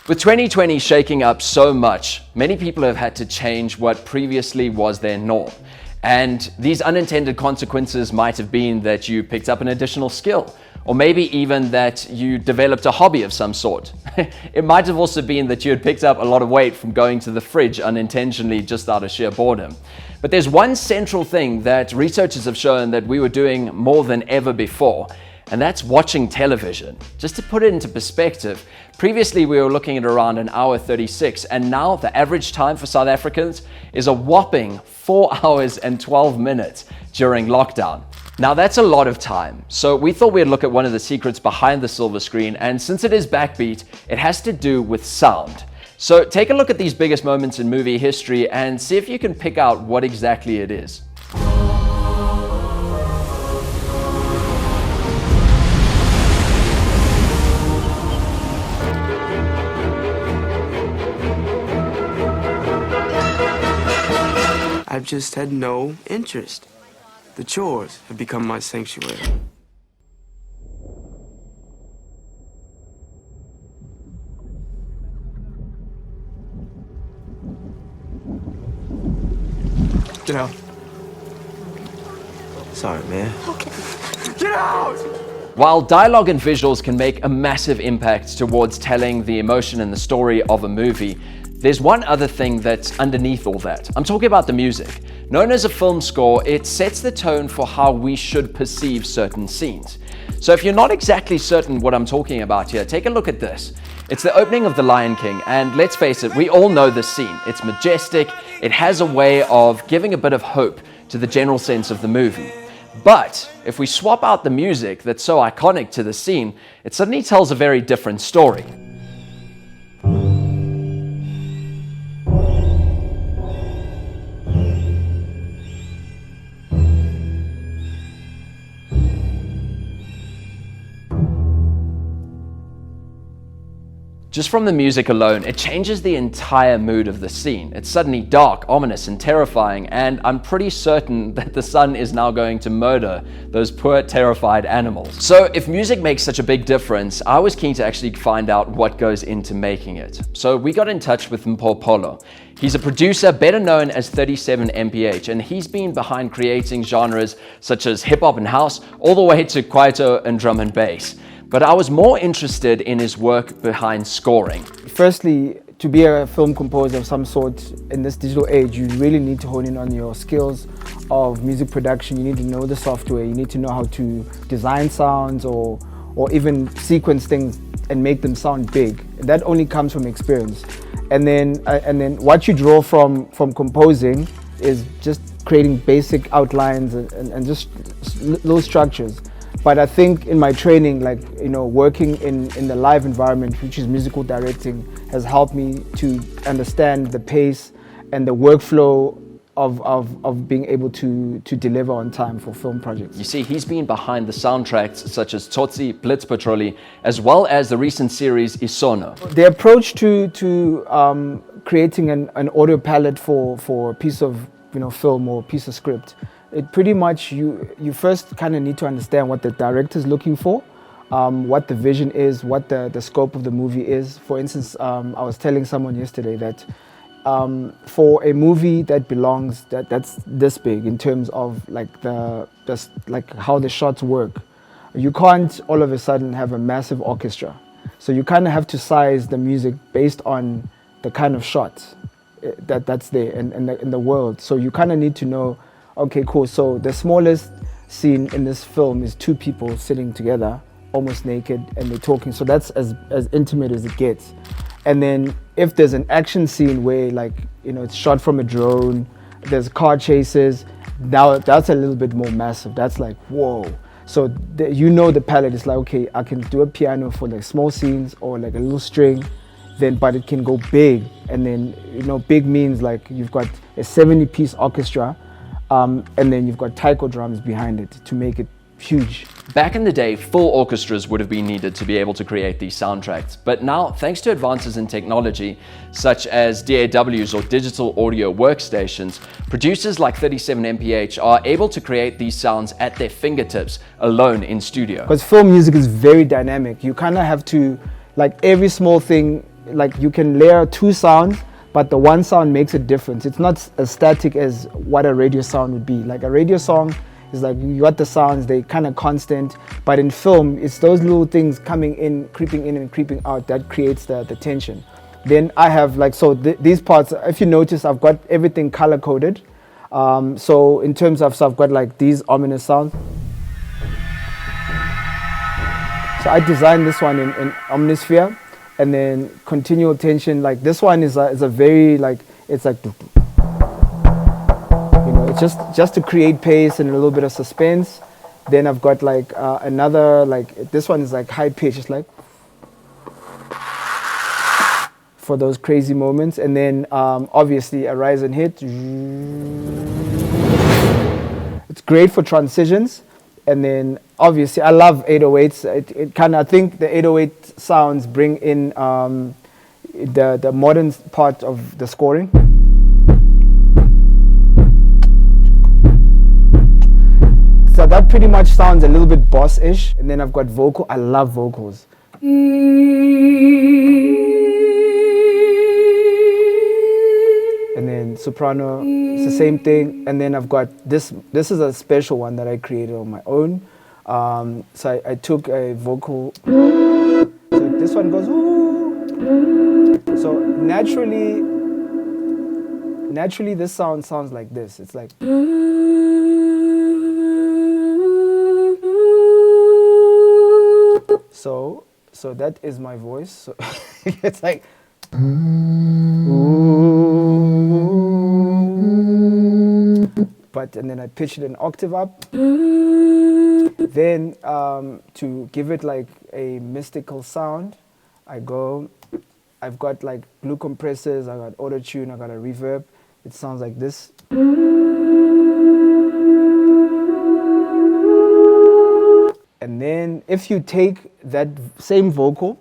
With 2020 shaking up so much, many people have had to change what previously was their norm. And these unintended consequences might have been that you picked up an additional skill, or maybe even that you developed a hobby of some sort. It might have also been that you had picked up a lot of weight from going to the fridge unintentionally just out of sheer boredom. But there's one central thing that researchers have shown that we were doing more than ever before, and that's watching television. Just to put it into perspective, previously we were looking at around an hour 36, and now the average time for South Africans is a whopping 4 hours and 12 minutes during lockdown. Now that's a lot of time, so we thought we'd look at one of the secrets behind the silver screen, and since it is backbeat, it has to do with sound. So take a look at these biggest moments in movie history and see if you can pick out what exactly it is. I've just had no interest. The chores have become my sanctuary. Get out. Sorry, man. Okay. Get out! While dialogue and visuals can make a massive impact towards telling the emotion and the story of a movie, there's one other thing that's underneath all that. I'm talking about the music. Known as a film score, it sets the tone for how we should perceive certain scenes. So if you're not exactly certain what I'm talking about here, take a look at this. It's the opening of The Lion King, and let's face it, we all know this scene. It's majestic, it has a way of giving a bit of hope to the general sense of the movie. But if we swap out the music that's so iconic to the scene, it suddenly tells a very different story. Just from the music alone, it changes the entire mood of the scene. It's suddenly dark, ominous, and terrifying, and I'm pretty certain that the sun is now going to murder those poor, terrified animals. So if music makes such a big difference, I was keen to actually find out what goes into making it. So we got in touch with Paul Polo. He's a producer better known as 37 Mph, and he's been behind creating genres such as hip-hop and house, all the way to kwaito and drum and bass. But I was more interested in his work behind scoring. Firstly, to be a film composer of some sort in this digital age, you really need to hone in on your skills of music production. You need to know the software, you need to know how to design sounds or even sequence things and make them sound big. That only comes from experience. And then what you draw from composing is just creating basic outlines and just little structures. But I think in my training, working in the live environment, which is musical directing, has helped me to understand the pace and the workflow of being able to deliver on time for film projects. You see, he's been behind the soundtracks such as Tsotsi, Blitz Patrolli, as well as the recent series Isono. The approach to creating an audio palette for a piece of film or piece of script, it pretty much, you first kind of need to understand what the director's looking for, what the vision is, what the scope of the movie is. For instance, I was telling someone yesterday that for a movie that belongs, that's this big in terms of how the shots work, you can't all of a sudden have a massive orchestra. So you kind of have to size the music based on the kind of shots that's there in the world. So you kind of need to know, okay, cool, so the smallest scene in this film is two people sitting together, almost naked, and they're talking. So that's as intimate as it gets. And then if there's an action scene where it's shot from a drone, there's car chases, now that's a little bit more massive. That's like, whoa. So the palette is like, okay, I can do a piano for small scenes or like a little string, but it can go big. And then, big means you've got a 70-piece orchestra, and then you've got taiko drums behind it to make it huge. Back in the day, full orchestras would have been needed to be able to create these soundtracks. But now, thanks to advances in technology, such as DAWs or digital audio workstations, producers like 37 Mph are able to create these sounds at their fingertips, alone in studio. Because film music is very dynamic. You kind of have to, every small thing like you can layer 2 sounds, but the one sound makes a difference. It's not as static as what a radio sound would be. Like a radio song is like you got the sounds, they kind of constant, but in film, it's those little things coming in and creeping out that creates the tension. Then I have like, so these parts, if you notice, I've got everything color coded. So in terms of, so I've got like these ominous sounds. So I designed this one in Omnisphere, and then continual tension. Like this one is a very like, it's like, you know, it's just to create pace and a little bit of suspense. Then I've got like another, like this one is like high pitch. It's like for those crazy moments. And then obviously a rise and hit. It's great for transitions. And then obviously I love 808s. It kind of, I think the 808 sounds bring in the modern part of the scoring. So that pretty much sounds a little bit boss-ish. And then I've got vocal. I love vocals. And then soprano, it's the same thing. And then I've got this is a special one that I created on my own. So I took a vocal, so this one goes, ooh. So naturally this sounds like this. It's like, so that is my voice. So it's like, but, and then I pitch it an octave up. Then to give it like a mystical sound, I've got like glue compressors, I got auto tune, I got a reverb. It sounds like this. And then if you take that same vocal,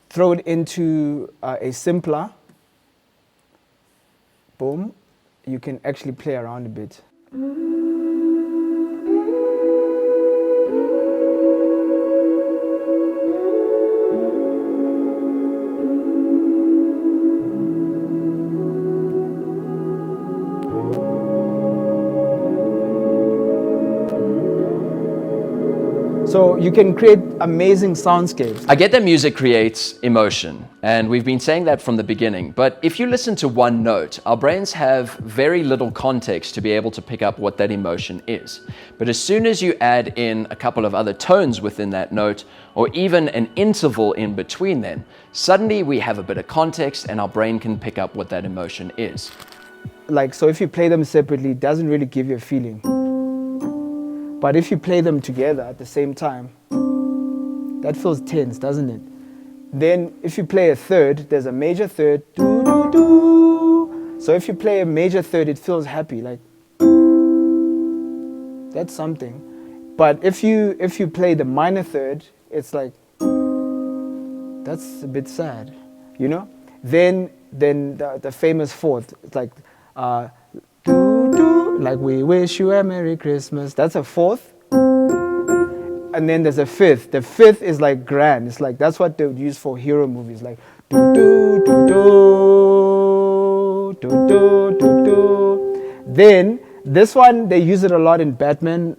throw it into a simpler, boom, you can actually play around a bit. So you can create amazing soundscapes. I get that music creates emotion, and we've been saying that from the beginning, but if you listen to one note, our brains have very little context to be able to pick up what that emotion is. But as soon as you add in a couple of other tones within that note, or even an interval in between them, suddenly we have a bit of context and our brain can pick up what that emotion is. Like, so if you play them separately, it doesn't really give you a feeling. But if you play them together at the same time, that feels tense, doesn't it? Then if you play a third, there's a major third, doo, doo, doo. So if you play a major third, it feels happy, like that's something. But if you play the minor third, it's like that's a bit sad, you know? Then the famous fourth, it's like doo, doo, like we wish you a Merry Christmas. That's a fourth. And then there's a fifth. The fifth is like grand. It's like, that's what they would use for hero movies, like doo, doo, doo, doo, doo, doo, doo, doo. Then this one, they use it a lot in Batman.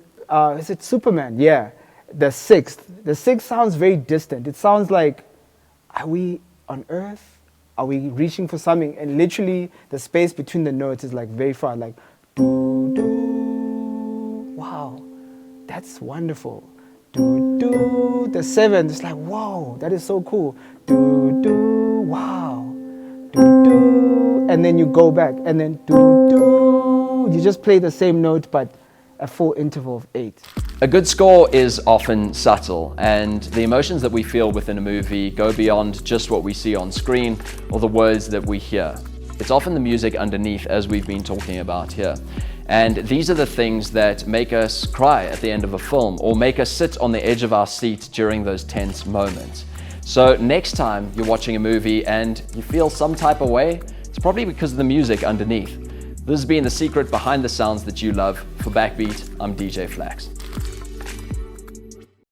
Is it Superman? Yeah. The sixth. The sixth sounds very distant. It sounds like, are we on Earth? Are we reaching for something? And literally, the space between the notes is like very far, like doo, doo. Wow, that's wonderful. Doo, doo. The seventh is like, wow, that is so cool. Doo, doo. Wow. Doo, doo. And then you go back, and then doo, doo. You just play the same note, but a full interval of 8. A good score is often subtle, and the emotions that we feel within a movie go beyond just what we see on screen or the words that we hear. It's often the music underneath, as we've been talking about here. And these are the things that make us cry at the end of a film, or make us sit on the edge of our seat during those tense moments. So next time you're watching a movie and you feel some type of way, it's probably because of the music underneath. This has been the secret behind the sounds that you love. For Backbeat, I'm DJ Flax.